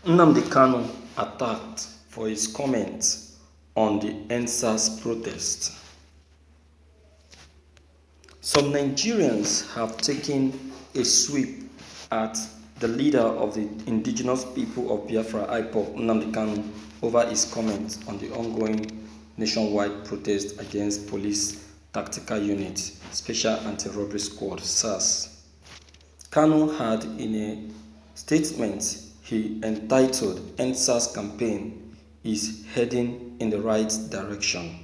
Nnamdi Kanu attacked for his comments on the Sars protest. Some Nigerians have taken a sweep at the leader of the indigenous people of Biafra IPOB, Nnamdi Kanu, over his comments on the ongoing nationwide protest against Police Tactical Unit Special Anti-Robbery Squad (Sars). Kanu had, in a statement he entitled "End Sars Campaign is Heading in the Right Direction."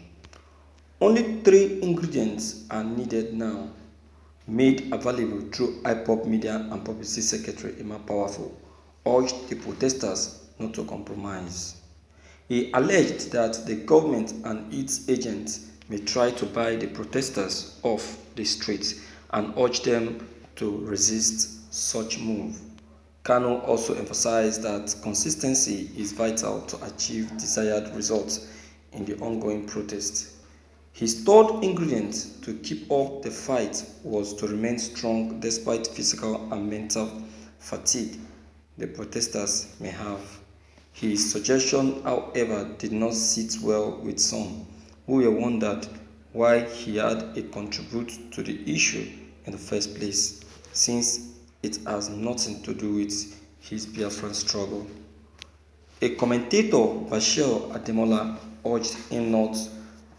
Only 3 ingredients are needed now, made available through IPOB Media and Publicity Secretary Emma Powerful, urged the protesters not to compromise. He alleged that the government and its agents may try to buy the protesters off the streets and urged them to resist such move. Kanu also emphasized that consistency is vital to achieve desired results in the ongoing protest. His third ingredient to keep up the fight was to remain strong despite physical and mental fatigue the protesters may have. His suggestion, however, did not sit well with some, who wondered why he had contributed to the issue in the first place, since it has nothing to do with his Biafran struggle. A commentator, Bashir Ademola, urged him not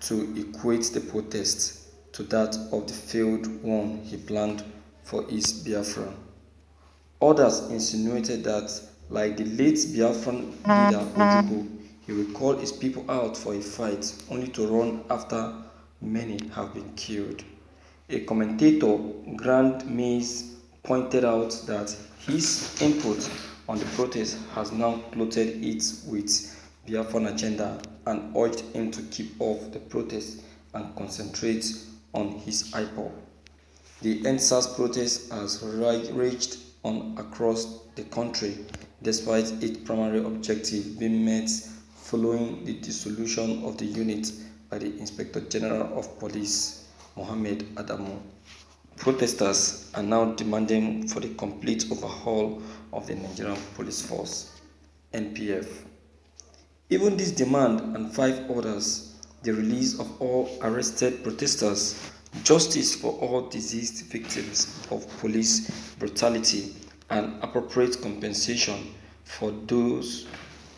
to equate the protest to that of the failed one he planned for his Biafra. Others insinuated that, like the late Biafran leader Ojukwu, he will call his people out for a fight only to run after many have been killed. A commentator, Grand Maze, pointed out that his input on the protest has now clothed it with Biafran agenda and urged him to keep off the protest and concentrate on his IPOB. The End Sars protest has raged on across the country despite its primary objective being met following the dissolution of the unit by the Inspector General of Police, Mohammed Adamu. Protesters are now demanding for the complete overhaul of the Nigerian Police Force, NPF. Even this demand and 5 others, the release of all arrested protesters, justice for all deceased victims of police brutality, and appropriate compensation for those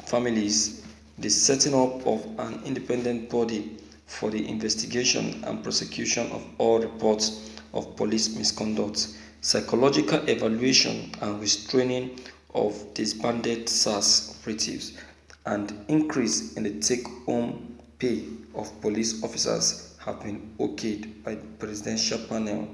families, the setting up of an independent body for the investigation and prosecution of all reports of police misconduct, psychological evaluation and restraining of disbanded SARS operatives, and increase in the take-home pay of police officers have been okayed by the Presidential Panel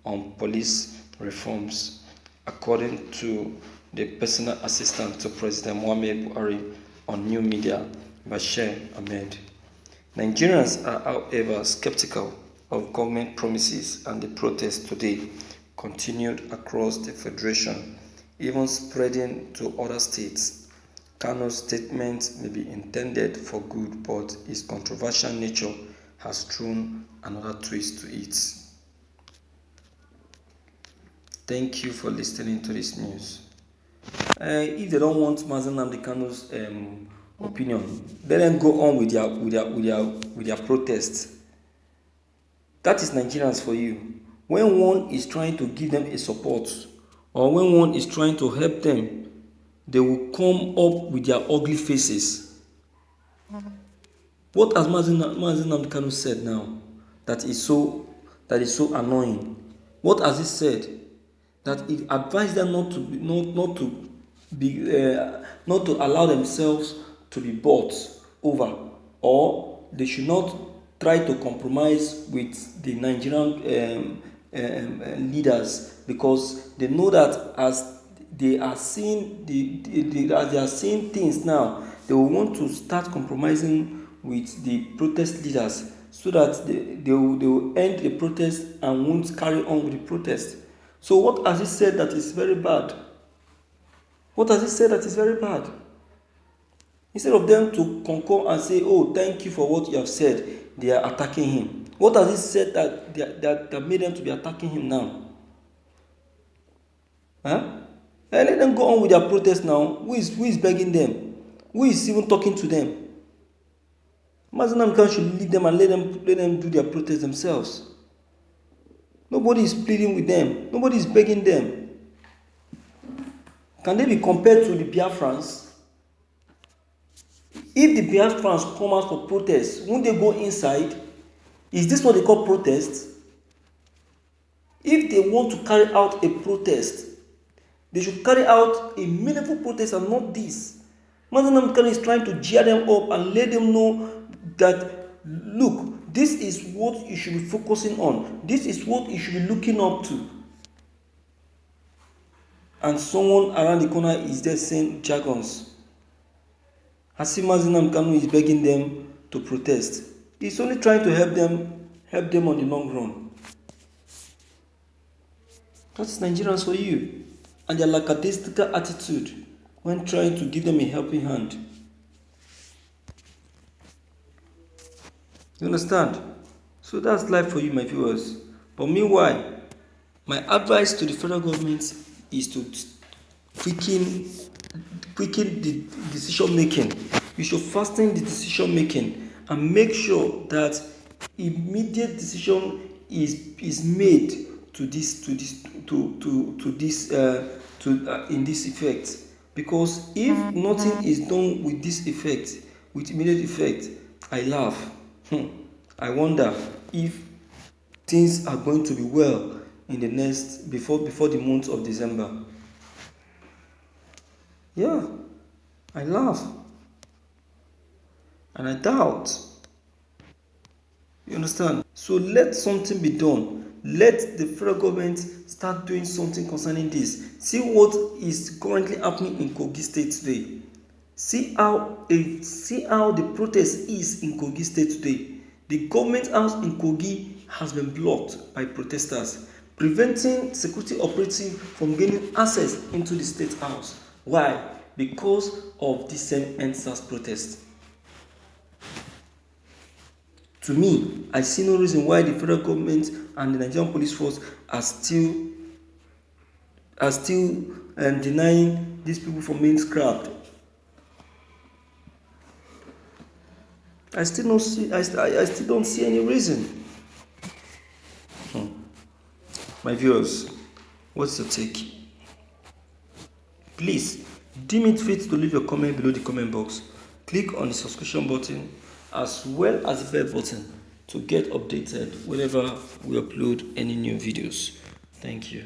on Police Reforms, according to the personal assistant to President Muhammad Buhari on new media, Bashir Ahmed. Nigerians are, however, skeptical of government promises, and the protest today continued across the Federation, even spreading to other states. Kanu's statement may be intended for good, but its controversial nature has thrown another twist to it. Thank you for listening to this news. If they don't want Mazen Nnamdi Kanu's opinion, let them go on with their protest. That is Nigerians for you. When one is trying to give them a support, or when one is trying to help them, they will come up with their ugly faces. What has Mazen Nnamdi Kanu said now that is so annoying? What has he said? That he advised them not to allow themselves to be bought over, or they should not try to compromise with the Nigerian leaders, because they know that as they are seeing things now, they will want to start compromising with the protest leaders so that they will end the protest and won't carry on with the protest. So what has he said that is very bad? What has he said that is very bad? Instead of them to concur and say, "Oh, thank you for what you have said," they are attacking him. What has he said that made them to be attacking him now? Huh? Let them go on with their protest now. Who is begging them? Who is even talking to them? Mazi Nnamdi Kanu should leave them and let them do their protest themselves. Nobody is pleading with them. Nobody is begging them. Can they be compared to the Biafrans? If the Biafrans come out for protest, won't they go inside? Is this what they call protest? If they want to carry out a protest, they should carry out a meaningful protest and not this. Mazi Nnamdi Kanu is trying to cheer them up and let them know that, look, this is what you should be focusing on. This is what you should be looking up to. And someone around the corner is there saying jargons. As if Mazi Nnamdi Kanu is begging them to protest. He's only trying to help them on the long run. That's Nigerians for you. And their lackadaisical attitude when trying to give them a helping hand. You understand? So that's life for you, my viewers. But meanwhile, my advice to the federal government is to quicken the decision making. You should fasten the decision making and make sure that immediate decision is made in this effect. Because if nothing is done with this effect, with immediate effect, I laugh. I wonder if things are going to be well in the next before the month of December. Yeah, I laugh. And I doubt. You understand? So let something be done. Let the federal government start doing something concerning this. See what is currently happening in Kogi State today. See how the protest is in Kogi State today. The government house in Kogi has been blocked by protesters, preventing security operatives from gaining access into the state house. Why? Because of the same Sars protest. To me, I see no reason why the federal government and the Nigerian police force are still denying these people from being scrapped. I still don't see any reason. My viewers, what's your take? Please deem it fit to leave your comment below the comment box. Click on the subscription button as well as the bell button to get updated whenever we upload any new videos. Thank you.